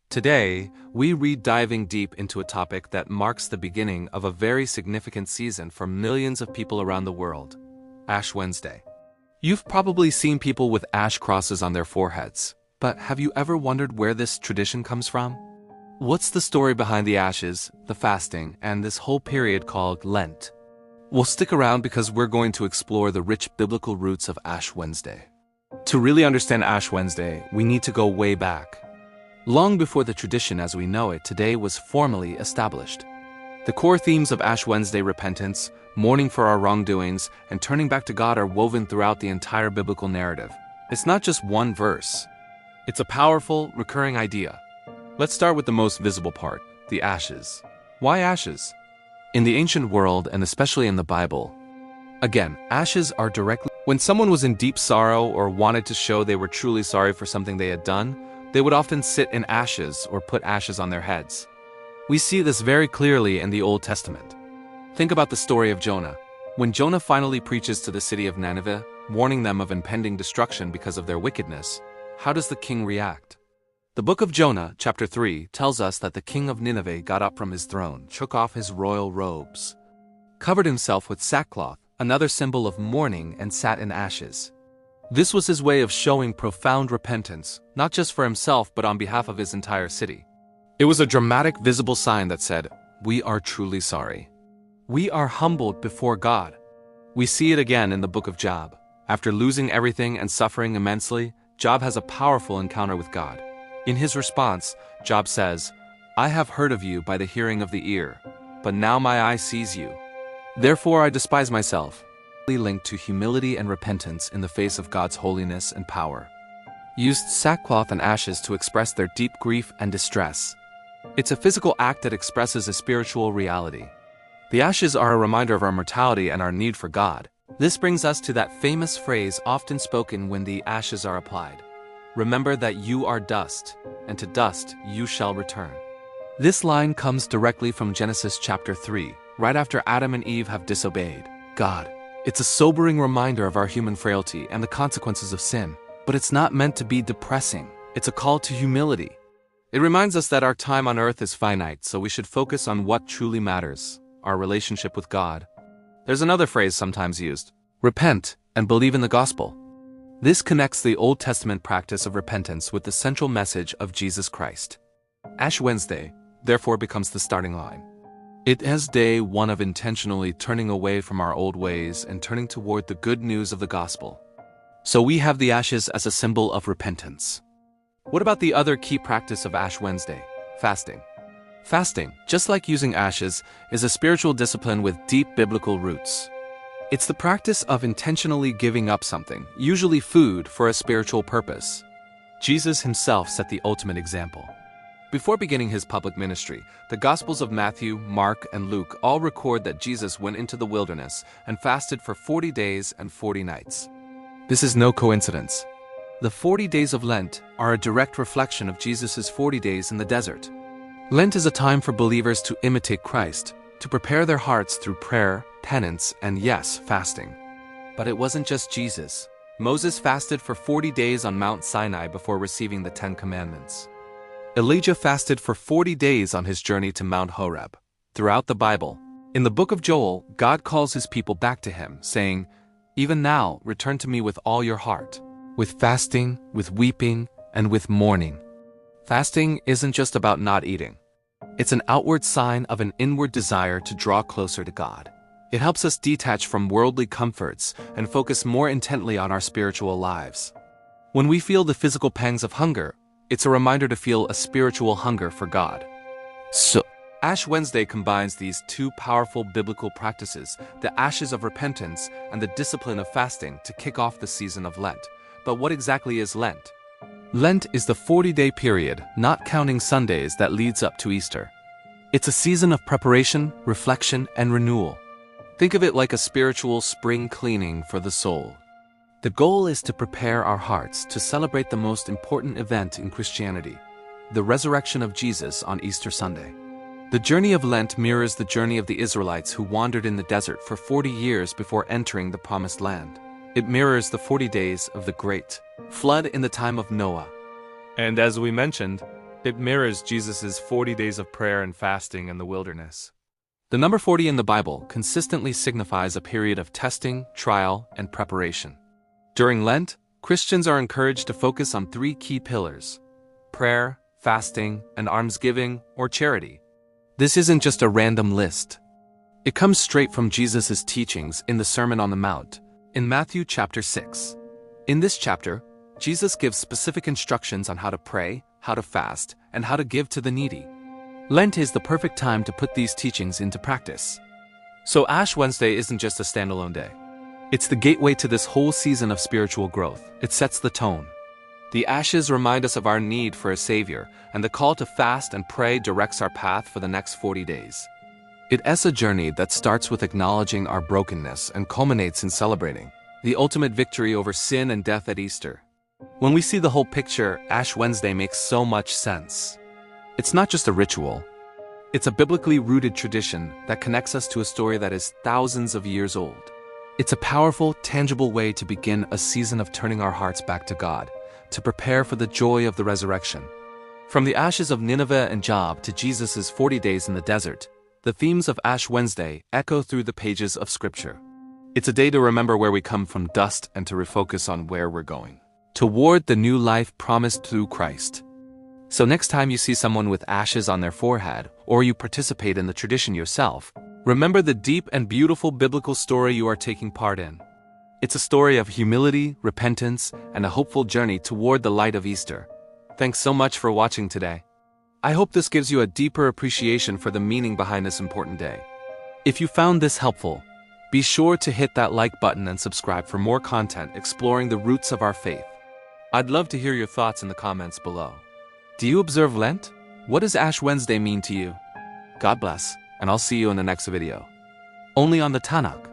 Today, we read diving deep into a topic that marks the beginning of a very significant season for millions of people around the world, Ash Wednesday. You've probably seen people with ash crosses on their foreheads, but have you ever wondered where this tradition comes from? What's the story behind the ashes, the fasting, and this whole period called Lent? Well, stick around because we're going to explore the rich biblical roots of Ash Wednesday. To really understand Ash Wednesday, we need to go way back. Long before the tradition as we know it today was formally established. The core themes of Ash Wednesday, repentance, mourning for our wrongdoings, and turning back to God, are woven throughout the entire biblical narrative. It's not just one verse. It's a powerful, recurring idea. Let's start with the most visible part, the ashes. Why ashes? In the ancient world, and especially in the Bible, again, ashes are directly... When someone was in deep sorrow or wanted to show they were truly sorry for something they had done, they would often sit in ashes or put ashes on their heads. We see this very clearly in the Old Testament. Think about the story of Jonah. When Jonah finally preaches to the city of Nineveh, warning them of impending destruction because of their wickedness, how does the king react? The book of Jonah, chapter 3, tells us that the king of Nineveh got up from his throne, took off his royal robes, covered himself with sackcloth, another symbol of mourning, and sat in ashes. This was his way of showing profound repentance, not just for himself but on behalf of his entire city. It was a dramatic, visible sign that said, "We are truly sorry. We are humbled before God." We see it again in the book of Job. After losing everything and suffering immensely, Job has a powerful encounter with God. In his response, Job says, "I have heard of you by the hearing of the ear, but now my eye sees you. Therefore I despise myself." Linked to humility and repentance in the face of God's holiness and power. Used sackcloth and ashes to express their deep grief and distress. It's a physical act that expresses a spiritual reality. The ashes are a reminder of our mortality and our need for God. This brings us to that famous phrase often spoken when the ashes are applied. "Remember that you are dust, and to dust you shall return." This line comes directly from Genesis chapter 3, right after Adam and Eve have disobeyed God. It's a sobering reminder of our human frailty and the consequences of sin, but it's not meant to be depressing. It's a call to humility. It reminds us that our time on earth is finite, so we should focus on what truly matters, our relationship with God. There's another phrase sometimes used, repent and believe in the gospel. This connects the Old Testament practice of repentance with the central message of Jesus Christ. Ash Wednesday, therefore, becomes the starting line. It is day one of intentionally turning away from our old ways and turning toward the good news of the gospel. So we have the ashes as a symbol of repentance. What about the other key practice of Ash Wednesday? Fasting. Fasting, just like using ashes, is a spiritual discipline with deep biblical roots. It's the practice of intentionally giving up something, usually food, for a spiritual purpose. Jesus himself set the ultimate example. Before beginning his public ministry, the Gospels of Matthew, Mark, and Luke all record that Jesus went into the wilderness and fasted for 40 days and 40 nights. This is no coincidence. The 40 days of Lent are a direct reflection of Jesus' 40 days in the desert. Lent is a time for believers to imitate Christ, to prepare their hearts through prayer, penance, and yes, fasting. But it wasn't just Jesus. Moses fasted for 40 days on Mount Sinai before receiving the 10 Commandments. Elijah fasted for 40 days on his journey to Mount Horeb. Throughout the Bible, in the book of Joel, God calls his people back to him, saying, "Even now, return to me with all your heart, with fasting, with weeping, and with mourning." Fasting isn't just about not eating. It's an outward sign of an inward desire to draw closer to God. It helps us detach from worldly comforts and focus more intently on our spiritual lives. When we feel the physical pangs of hunger, it's a reminder to feel a spiritual hunger for God. So, Ash Wednesday combines these two powerful biblical practices, the ashes of repentance and the discipline of fasting, to kick off the season of Lent. But what exactly is Lent? Lent is the 40-day period, not counting Sundays, that leads up to Easter. It's a season of preparation, reflection, and renewal. Think of it like a spiritual spring cleaning for the soul. The goal is to prepare our hearts to celebrate the most important event in Christianity, the resurrection of Jesus on Easter Sunday. The journey of Lent mirrors the journey of the Israelites who wandered in the desert for 40 years before entering the Promised Land. It mirrors the 40 days of the Great Flood in the time of Noah. And as we mentioned, It mirrors Jesus' 40 days of prayer and fasting in the wilderness. The number 40 in the Bible consistently signifies a period of testing, trial, and preparation. During Lent, Christians are encouraged to focus on 3 key pillars: prayer, fasting, and almsgiving or charity. This isn't just a random list. It comes straight from Jesus' teachings in the Sermon on the Mount, in Matthew chapter 6. In this chapter, Jesus gives specific instructions on how to pray, how to fast, and how to give to the needy. Lent is the perfect time to put these teachings into practice. So Ash Wednesday isn't just a standalone day. It's the gateway to this whole season of spiritual growth. It sets the tone. The ashes remind us of our need for a Savior, and the call to fast and pray directs our path for the next 40 days. It's a journey that starts with acknowledging our brokenness and culminates in celebrating the ultimate victory over sin and death at Easter. When we see the whole picture, Ash Wednesday makes so much sense. It's not just a ritual. It's a biblically rooted tradition that connects us to a story that is thousands of years old. It's a powerful, tangible way to begin a season of turning our hearts back to God, to prepare for the joy of the resurrection. From the ashes of Nineveh and Job to Jesus' 40 days in the desert, the themes of Ash Wednesday echo through the pages of Scripture. It's a day to remember where we come from dust and to refocus on where we're going, toward the new life promised through Christ. So next time you see someone with ashes on their forehead, or you participate in the tradition yourself, remember the deep and beautiful biblical story you are taking part in. It's a story of humility, repentance, and a hopeful journey toward the light of Easter. Thanks so much for watching today. I hope this gives you a deeper appreciation for the meaning behind this important day. If you found this helpful, be sure to hit that like button and subscribe for more content exploring the roots of our faith. I'd love to hear your thoughts in the comments below. Do you observe Lent? What does Ash Wednesday mean to you? God bless, and I'll see you in the next video. Only on the Tanakh.